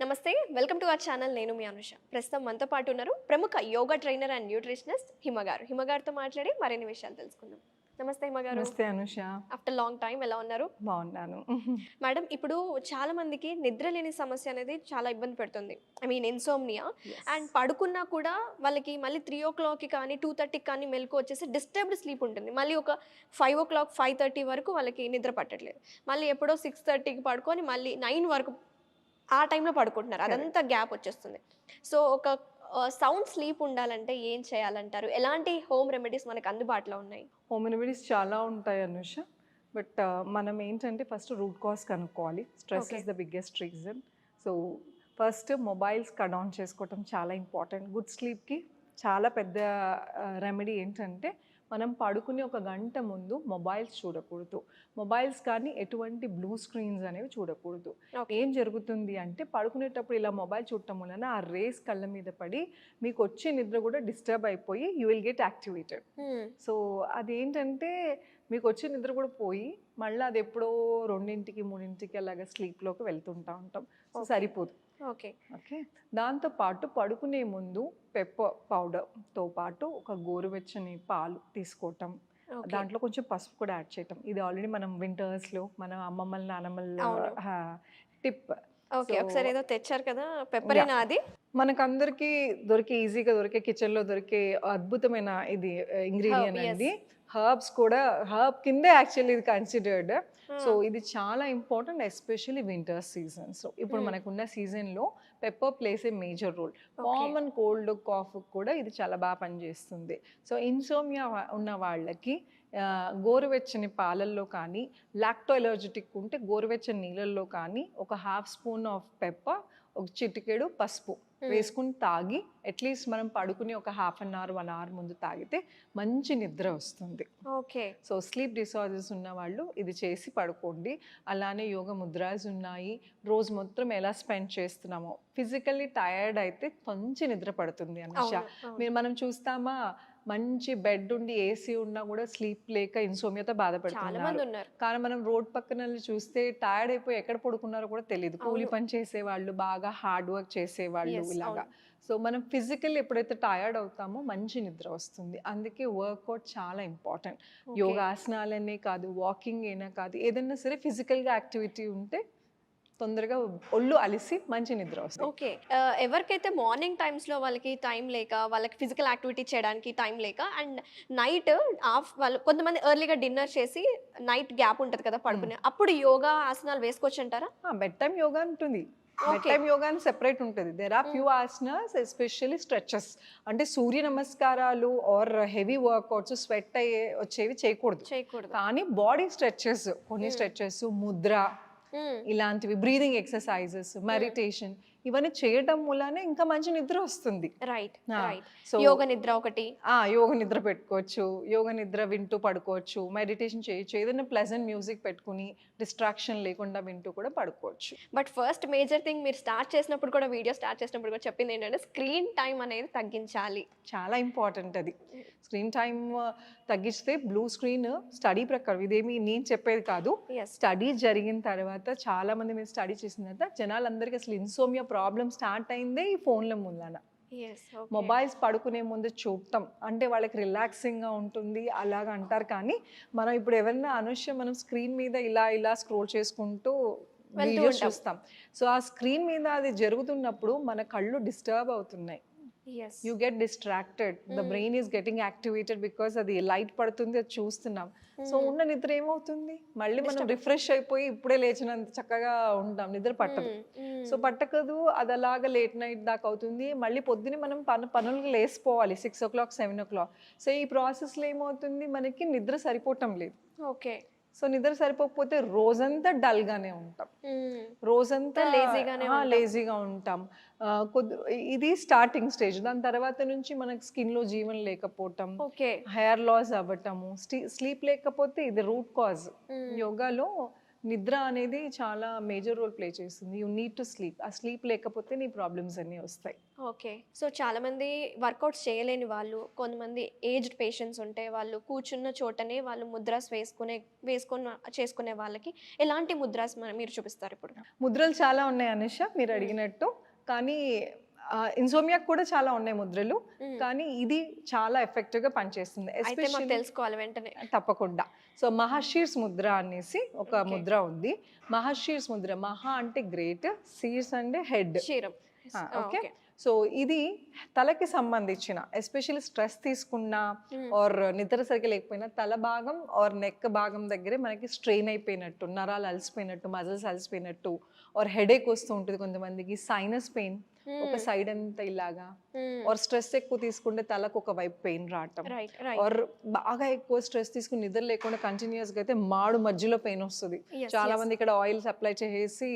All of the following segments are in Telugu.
నమస్తే, వెల్కమ్ టు అవర్ ఛానల్. నేను మీ అనుష. ప్రస్తుతం మనతో పాటు ఉన్నారు ప్రముఖ యోగా ట్రైనర్ అండ్ న్యూట్రిషనిస్ట్ హిమ గారు. హిమ గారితో మాట్లాడి మరిన్ని విషయాలు తెలుసుకుందాం. నమస్తే హిమ గారు. నమస్తే అనుష. ఆఫ్టర్ లాంగ్ టైం ఎలా ఉన్నారు? బాగున్నాను. మేడం, ఇప్పుడు చాలా మందికి నిద్ర లేని సమస్య అనేది చాలా ఇబ్బంది పెడుతుంది. I mean insomnia. అండ్ పడుకున్నా కూడా వాళ్ళకి మళ్ళీ 3 o'clock కానీ 2:30 కానీ మెలకు వచ్చేసి డిస్టర్బ్డ్ స్లీప్ ఉంటుంది. మళ్ళీ ఒక 5 o'clock 5:30 వరకు వాళ్ళకి నిద్ర పట్టట్లేదు. మళ్ళీ ఎప్పుడో 6:30కి పడుకొని మళ్ళీ 9 వరకు ఆ టైంలో పడుకుంటున్నారు. అదంతా గ్యాప్ వచ్చేస్తుంది. సో ఒక సౌండ్ స్లీప్ ఉండాలంటే ఏం చేయాలంటారు? ఎలాంటి హోమ్ రెమెడీస్ మనకు అందుబాటులో ఉన్నాయి? హోమ్ రెమెడీస్ చాలా ఉంటాయి అనుష. బట్ మనం ఏంటంటే ఫస్ట్ రూట్ కాజ్ కనుక్కోవాలి. Stress is the biggest reason. So first mobiles cut on చేసుకోవటం చాలా ఇంపార్టెంట్. గుడ్ స్లీప్కి చాలా పెద్ద రెమెడీ ఏంటంటే మనం పడుకుని ఒక గంట ముందు మొబైల్స్ చూడకూడదు. మొబైల్స్ కానీ ఎటువంటి బ్లూ స్క్రీన్స్ అనేవి చూడకూడదు. ఏం జరుగుతుంది అంటే పడుకునేటప్పుడు ఇలా మొబైల్ చూడటం వలన ఆ రేస్ కళ్ళ మీద పడి మీకు వచ్చే నిద్ర కూడా డిస్టర్బ్ అయిపోయి you will get activated. So అదేంటంటే మీకు వచ్చే నిద్ర కూడా పోయి మళ్ళీ అది ఎప్పుడో 2ంటికి 3ంటికి అలాగా స్లీప్లోకి వెళ్తుంటా ఉంటాం. సో సరిపోదు. ఓకే. దాంతోపాటు పడుకునే ముందు పెప్పర్ పౌడర్తో పాటు ఒక గోరువెచ్చని పాలు తీసుకోవటం, దాంట్లో కొంచెం పసుపు కూడా యాడ్ చేయటం. ఇది ఆల్రెడీ మనం వింటర్స్లో మన అమ్మమ్మల నానమ్మల టిప్. ఓకే, ఒకసారి ఏదో తెచ్చారు కదా, పెప్పరేనా అది? మనకందరికీ ఈజీగా దొరికే కిచెన్లో దొరికే అద్భుతమైన ఇది ఇంగ్రీడియంట్ అండి. హర్బ్స్ కూడా హర్బ్ కిందే యాక్చువల్లీ ఇది కన్సిడర్డ్. సో ఇది చాలా ఇంపార్టెంట్, ఎస్పెషల్లీ వింటర్ సీజన్స్లో. ఇప్పుడు మనకున్న సీజన్లో pepper plays a major role. Common cold cough కూడా ఇది చాలా బాగా పనిచేస్తుంది. సో ఇన్సోమియా ఉన్న వాళ్ళకి గోరువెచ్చని పాలల్లో కానీ, లాక్టో ఎలర్జిటిక్ ఉంటే గోరువెచ్చని నీళ్ళల్లో కానీ ఒక 1/2 స్పూన్ ఆఫ్ పెప్పర్, ఒక చిటికెడు పసుపు వేసుకుని తాగి అట్లీస్ట్ మనం పడుకుని ఒక 1/2 an hour 1 hour ముందు తాగితే మంచి నిద్ర వస్తుంది. ఓకే. సో స్లీప్ డిసార్డర్స్ ఉన్న వాళ్ళు ఇది చేసి పడుకోండి. అలానే యోగ ముద్రాస్ ఉన్నాయి. రోజు మొత్తం ఎలా స్పెండ్ చేస్తున్నామో, ఫిజికల్లీ టయర్డ్ అయితే మంచి నిద్ర పడుతుంది అనుష. మనం చూస్తామా, మంచి బెడ్ ఉండి ఏసీ ఉన్నా కూడా స్లీప్ లేక ఇన్సోమియాతో బాధపడుతున్నారు. కానీ మనం రోడ్ పక్కన చూస్తే టైర్డ్ అయిపోయి ఎక్కడ పడుకున్నారో కూడా తెలియదు. కూలి పని చేసేవాళ్ళు, బాగా హార్డ్ వర్క్ చేసేవాళ్ళు ఇలాగా. సో మనం ఫిజికల్ ఎప్పుడైతే టయర్డ్ అవుతామో మంచి నిద్ర వస్తుంది. అందుకే వర్కౌట్ చాలా ఇంపార్టెంట్. యోగాసనాలనే కాదు, వాకింగ్ అయినా కాదు, ఏదైనా సరే ఫిజికల్గా యాక్టివిటీ ఉంటే తొందరగా ఒళ్ళు అలిసి మంచి నిద్ర వస్తుంది. ఓకే. ఎవరికైతే మార్నింగ్ టైమ్స్లో వాళ్ళకి టైం లేక, వాళ్ళకి ఫిజికల్ యాక్టివిటీ చేయడానికి టైం లేక, అండ్ నైట్ వాళ్ళు కొంతమంది ఎర్లీగా డిన్నర్ చేసి నైట్ గ్యాప్ ఉంటుంది కదా పడుకునే, అప్పుడు యోగా ఆసనాలు వేసుకోవచ్చు అంటారా? బెడ్ టైమ్ యోగా ఉంటుంది. బెడ్ టైమ్ యోగా అని సెపరేట్ ఉంటుంది. There are few asanas, especially stretches. అంటే సూర్య నమస్కారాలు ఆర్ హెవీ వర్కౌట్స్ స్వెట్ వచ్చేవి చేయకూడదు. కానీ బాడీ స్ట్రెచెస్, కొన్ని స్ట్రెచెస్, ముద్ర ఇలాంటివి, బ్రీదింగ్ ఎక్సర్సైజెస్, మెడిటేషన్, ఇవన్నీ చేయటం వల్లనే ఇంకా మంచి నిద్ర వస్తుంది. రైట్. సో యోగ నిద్ర ఒకటి, యోగ నిద్ర పెట్టుకోవచ్చు, యోగ నిద్ర వింటూ పడుకోవచ్చు, మెడిటేషన్ చేయొచ్చు, ఏదైనా ప్లెజెంట్ మ్యూజిక్ పెట్టుకుని డిస్ట్రాక్షన్ లేకుండా వింటూ కూడా పడుకోవచ్చు. బట్ ఫస్ట్ మేజర్ థింగ్ మీరు వీడియో స్టార్ట్ చేసినప్పుడు కూడా చెప్పింది ఏంటంటే స్క్రీన్ టైం అనేది తగ్గించాలి. చాలా ఇంపార్టెంట్ అది. స్క్రీన్ టైం తగ్గిస్తే బ్లూ స్క్రీన్ స్టడీ ప్రకారం, ఇదేమి నేను చెప్పేది కాదు, స్టడీ జరిగిన తర్వాత చాలా మంది మీరు స్టడీ చేసిన తర్వాత జనాలందరికీ అసలు ఇన్సోమియా ప్రాబ్లం స్టార్ట్ అయిందే ఈ ఫోన్ల ముందన. మొబైల్స్ పడుకునే ముందు చూడటం అంటే వాళ్ళకి రిలాక్సింగ్గా ఉంటుంది అలాగ అంటారు. కానీ మనం ఇప్పుడు ఎవరైనా అనుష్య మనం స్క్రీన్ మీద ఇలా స్క్రోల్ చేసుకుంటూ వీడియోస్ చూస్తాం. సో ఆ స్క్రీన్ మీద అది జరుగుతున్నప్పుడు మన కళ్ళు డిస్టర్బ్ అవుతున్నాయి. You get distracted. The brain is getting activated because అది లైట్ పడుతుంది, అది చూస్తున్నాం. సో ఉన్న నిద్ర ఏమవుతుంది, మళ్ళీ మనం రిఫ్రెష్ అయిపోయి ఇప్పుడే లేచినంత చక్కగా ఉంటాం, నిద్ర పట్టదు. సో పట్టకదు, అది అలాగా లేట్ నైట్ దాకా అవుతుంది. మళ్ళీ పొద్దున్నే మనం పనులకు లేసిపోవాలి 6 o'clock 7 o'clock. సో ఈ ప్రాసెస్లో ఏమవుతుంది, మనకి నిద్ర సరిపోవటం లేదు. ఓకే. సో నిద్ర సరిపోకపోతే రోజంతా డల్గానే ఉంటాం, రోజంతా లేజీగా ఉంటాం. ఇది స్టార్టింగ్ స్టేజ్. దాని తర్వాత నుంచి మనకి స్కిన్లో జీవం లేకపోవటం, హెయిర్ లాస్ అవ్వటము, స్లీప్ లేకపోతే ఇది రూట్ కాజ్. యోగాలో నిద్ర అనేది చాలా మేజర్ రోల్ ప్లే చేస్తుంది. You need to sleep. ఆ స్లీప్ లేకపోతే నీ ప్రాబ్లమ్స్ అన్నీ వస్తాయి. ఓకే. సో చాలామంది వర్కౌట్స్ చేయలేని వాళ్ళు, కొంతమంది ఏజ్డ్ పేషెంట్స్ ఉంటే వాళ్ళు కూర్చున్న చోటనే వాళ్ళు ముద్రాస్ చేసుకునే వాళ్ళకి ఎలాంటి ముద్రాస్ మీరు చూపిస్తారు ఇప్పుడు? ముద్రలు చాలా ఉన్నాయి అనుష మీరు అడిగినట్టు. కానీ ఇన్సోమియాకి కూడా చాలా ఉన్నాయి ముద్రలు. కానీ ఇది చాలా ఎఫెక్టివ్గా పనిచేస్తుంది. అయితే మాకు ఎస్పెషల్లీ తెలుసుకోవాలి వెంటనే. తప్పకుండా. సో మహర్షీర్స్ ముద్ర అనేసి ఒక ముద్ర ఉంది. మహర్షీర్స్ ముద్ర, మహా అంటే గ్రేట్, శీర్స్ అంటే హెడ్. క్షీరం. ఓకే. సో ఇది తలకి సంబంధించిన ఎస్పెషల్లీ స్ట్రెస్ తీసుకున్నా ఆర్ నిద్ర సరిగ్గా లేకపోయినా తల భాగం ఆర్ నెక్ భాగం దగ్గరే మనకి స్ట్రెయిన్ అయిపోయినట్టు, నరాలు అలసిపోయినట్టు, మజిల్స్ అలసిపోయినట్టు ఆర్ హెడేక్ వస్తూ ఉంటుంది కొంతమందికి, సైనస్ పెయిన్ ఒక సైడ్ అంతా ఇలాగా, ఆర్ స్ట్రెస్ ఎక్కువ తీసుకుంటే తలకు ఒక వైపు పెయిన్ రావటం, ఆర్ బాగా ఎక్కువ స్ట్రెస్ తీసుకుని నిద్ర లేకుండా కంటిన్యూస్ గా అయితే మాడు మధ్యలో పెయిన్ వస్తుంది. చాలా మంది ఇక్కడ ఆయిల్ అప్లై చేసి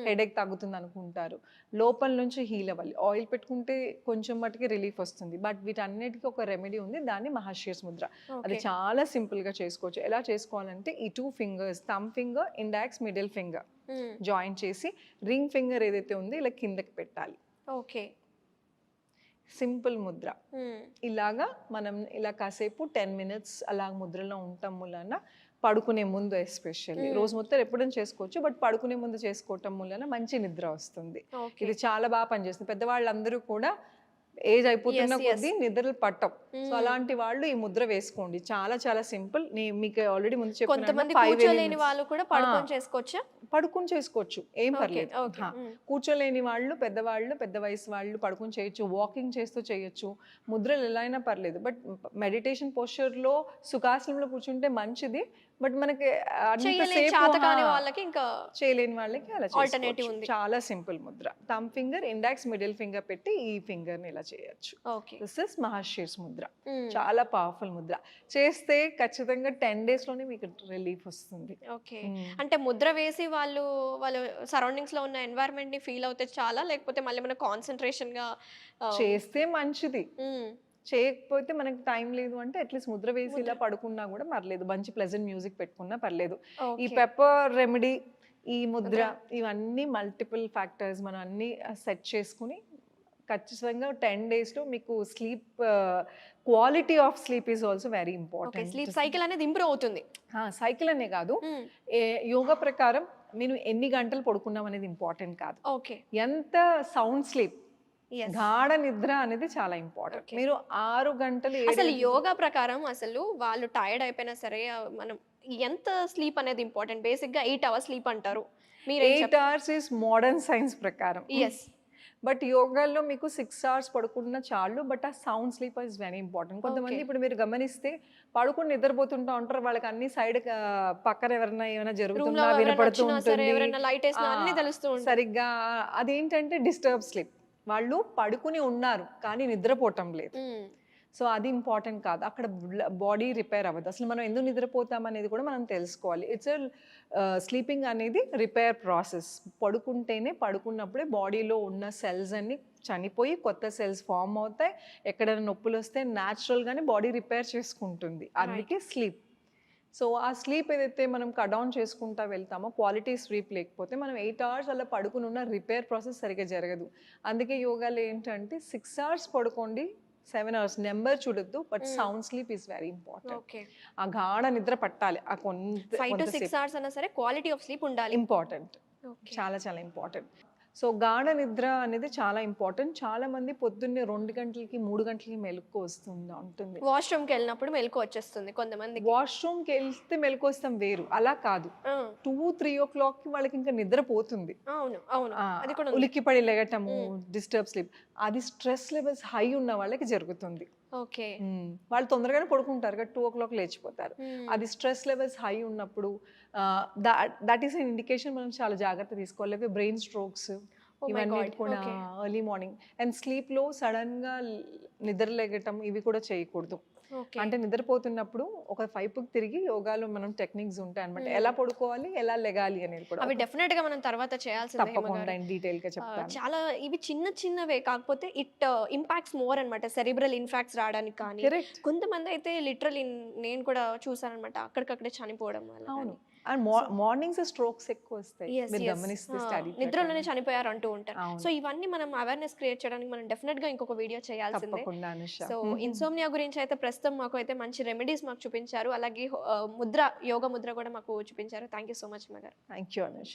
హెడేక్ తగ్గుతుంది అనుకుంటారు. లోపల నుంచి హీల్ అవ్వాలి. ఆయిల్ పెట్టుకుంటే కొంచెం మటుకి రిలీఫ్ వస్తుంది. బట్ వీటన్నిటికీ ఒక రెమెడీ ఉంది, దాన్ని మహర్షీర్స్ ముద్ర. అది చాలా సింపుల్ గా చేసుకోవచ్చు. ఎలా చేసుకోవాలంటే ఈ 2 fingers, thumb finger, index, middle finger join చేసి రింగ్ ఫింగర్ ఏదైతే ఉందో ఇలా కిందకి పెట్టాలి. ఓకే. సింపుల్ ముద్ర. ఇలాగా మనం ఇలా కాసేపు 10 minutes అలా ముద్రలో ఉంటాం మూలన పడుకునే ముందు, ఎస్పెషల్లీ రోజు మొత్తం ఎప్పుడైనా చేసుకోవచ్చు, బట్ పడుకునే ముందు చేసుకోవటం మూలన మంచి నిద్ర వస్తుంది. ఇది చాలా బాగా పనిచేస్తుంది. పెద్దవాళ్ళందరూ కూడా ఏజ్ అయిపోతున్న కొద్దీ నిద్రలు పట్టం. సో అలాంటి వాళ్ళు ఈ ముద్ర వేసుకోండి. చాలా చాలా సింపుల్. నేను మీకు ఆల్రెడీ ముందు కొంతమంది కూర్చోలేని వాళ్ళు కూడా పడుకొని చేసుకోవచ్చా? పడుకొని చేసుకోవచ్చు, ఏం పర్లేదు. కూర్చోలేని వాళ్ళు, పెద్దవాళ్ళు, పెద్ద వయసు వాళ్ళు పడుకొని చేయొచ్చు, వాకింగ్ చేస్తూ చేయొచ్చు. ముద్రలు ఎలా అయినా పర్లేదు. బట్ మెడిటేషన్ పోస్చర్లో సుఖాసనంలో కూర్చుంటే మంచిది. బట్ మనకి వాళ్ళకి ఇంకా చేయలేని వాళ్ళకి అలా ఆల్టర్నేటివ్ ఉంది. చాలా simple Mudra. Thumb finger, index, middle finger పెట్టి ఈ ఫింగర్ ని ఇలా చేయొచ్చు. This is మహర్షీర్స్ Mudra. చాలా పవర్ఫుల్ ముద్ర. చేస్తే ఖచ్చితంగా 10 days లోనే మీకు రిలీఫ్ వస్తుంది. ఓకే. అంటే ముద్ర వేసి వాళ్ళు సరౌండింగ్స్ లో ఉన్న ఎన్వైరన్మెంట్ ని ఫీల్ అవుతే చాలా, లేకపోతే మళ్ళీ మన కాన్సన్ట్రేషన్ గా చేస్తే మంచిది. చేయకపోతే మనకి టైం లేదు అంటే అట్లీస్ట్ ముద్ర వేసి ఇలా పడుకున్నా కూడా పర్లేదు, మంచి ప్లెజెంట్ మ్యూజిక్ పెట్టుకున్నా పర్లేదు. ఈ పెప్పర్ రెమెడీ, ఈ ముద్ర, ఇవన్నీ మల్టిపుల్ ఫ్యాక్టర్స్ మనం అన్ని సెట్ చేసుకుని ఖచ్చితంగా 10 days లో మీకు sleep quality of sleep is also very important. Sleep cycle అనేది ఇంప్రూవ్ అవుతుంది. సైకిల్ అనే కాదు, యోగా ప్రకారం మీరు ఎన్ని గంటలు పడుకున్నాం అనేది ఇంపార్టెంట్ కాదు. ఓకే. ఎంత సౌండ్ స్లీప్, గాఢ నిద్ర అనేది చాలా ఇంపార్టెంట్. మీరు 6 గంటలు అసలు యోగా ప్రకారం అసలు వాళ్ళు టైర్డ్ అయిపోయినా సరే మనం ఎంత స్లీప్ అనేది ఇంపార్టెంట్? బేసిక్ గా 8 hours స్లీప్ అంటారు. మీరు 8 hours ఇస్ మోడర్న్ సైన్స్ ప్రకారం. బట్ యోగాలో మీకు 6 hours పడుకున్న చాలు. బట్ ఆ sound sleep is very important. కొంతమంది ఇప్పుడు మీరు గమనిస్తే పడుకుని నిద్రపోతుంటా ఉంటారు, వాళ్ళకి అన్ని సైడ్ పక్కన ఎవరైనా ఏమైనా జరుగుతుందా వినపడుతూ ఉంటుంది సరిగ్గా. అదేంటంటే డిస్టర్బ్ స్లీప్. వాళ్ళు పడుకుని ఉన్నారు కానీ నిద్రపోవటం లేదు. సో అది ఇంపార్టెంట్ కాదు. అక్కడ బాడీ రిపేర్ అవ్వదు. అసలు మనం ఎందుకు నిద్రపోతాం అనేది కూడా మనం తెలుసుకోవాలి. ఇట్స్ స్లీపింగ్ అనేది రిపేర్ ప్రాసెస్. పడుకున్నప్పుడే బాడీలో ఉన్న సెల్స్ అన్ని చనిపోయి కొత్త సెల్స్ ఫామ్ అవుతాయి. ఎక్కడైనా నొప్పులు వస్తే న్యాచురల్గానే బాడీ రిపేర్ చేసుకుంటుంది. అందుకే స్లీప్. సో ఆ స్లీప్ ఏదైతే మనం కట్ డౌన్ చేసుకుంటా వెళ్తామో, క్వాలిటీ స్లీప్ లేకపోతే మనం 8 hours అలా పడుకుని ఉన్న రిపేర్ ప్రాసెస్ సరిగ్గా జరగదు. అందుకే యోగాలో ఏంటంటే 6 hours పడుకోండి, 7 hours నెంబర్ చూడొద్దు, but sound sleep is very important. ఆ గాఢ నిద్ర పట్టాలి. ఆ 5 to 6 hours అన్నా సరే క్వాలిటీ ఆఫ్ స్లీప్ ఉండాలి. ఇంపార్టెంట్, చాలా చాలా ఇంపార్టెంట్. సో గాఢ నిద్ర అనేది చాలా ఇంపార్టెంట్. చాలా మంది పొద్దున్నే 2 గంటలకి 3 గంటలకి మెలకు ఉంటుంది. వాష్రూమ్కి వెళ్ళినప్పుడు మెలకు వచ్చేస్తుంది కొంతమంది. వాష్రూమ్కి వెళ్తే మెలకు వస్తాం వేరు, అలా కాదు. 2-3 o'clock వాళ్ళకి ఇంకా నిద్ర పోతుంది. ఉలిక్కిపడి లెగటము, డిస్టర్బ్ స్లీప్. అది స్ట్రెస్ లెవెల్స్ హై ఉన్న వాళ్ళకి జరుగుతుంది. ఓకే. వాళ్ళు తొందరగానే పడుకుంటారు కదా, 2 o'clock లేచిపోతారు. అది స్ట్రెస్ లెవెల్స్ హై ఉన్నప్పుడు దట్ ఈస్ అన్ ఇండికేషన్. మనం చాలా జాగ్రత్త తీసుకోవాలి. బ్రెయిన్ స్ట్రోక్స్ ఇవన్నీ కూడా ఎర్లీ మార్నింగ్. అండ్ స్లీప్ లో సడన్ గా నిద్ర లేగటం ఇవి కూడా చేయకూడదు. అంటే నిద్రపోతున్నప్పుడు ఒక 5 తిరిగి యోగాలో మనం టెక్నిక్స్ ఉంటాయి అనమాట, ఎలా పడుకోవాలి, ఎలా లెగాలి అనేది కూడా. అవి డెఫినెట్ గా మనం తర్వాత చేయాల్సిందే, తప్పకుండా డీటెయిల్ గా చెప్తాను. చాలా ఇవి చిన్నవే, కాకపోతే ఇట్ ఇంపాక్ట్స్ మోర్ అనమాట. సెరిబ్రల్ ఇన్ఫాక్ట్స్ రావడానికి కానీ, కొంతమంది అయితే లిటరల్లీ నేను కూడా చూసాను అనమాట, అక్కడికక్కడే చనిపోవడం వల్ల. అవును, అండ్ మార్నింగ్స్ స్ట్రోక్స్ ఎక్కువ వస్తాయి Yes, మీరు yes. గమనిస్తే ఆ, స్టడీ నిద్రలోనే చనిపోయారు అంటూ ఉంటారు. అవును. సో ఇవన్నీ మనం అవేర్నెస్ క్రియేట్ చేయడానికి మనం డెఫినెట్ గా ఇంకొక వీడియో చేయాల్సిందే. తప్పకుండా అనుష. సో ఇన్సోమ్నియా గురించి అయితే ప్రస్తుతం మాకు అయితే మంచి రెమెడీస్ మాకు చూపించారు. అలాగే ముద్ర యోగ ముద్ర కూడా మాకు చూపించారు. Thank you so much Magar. Thank you Anusha.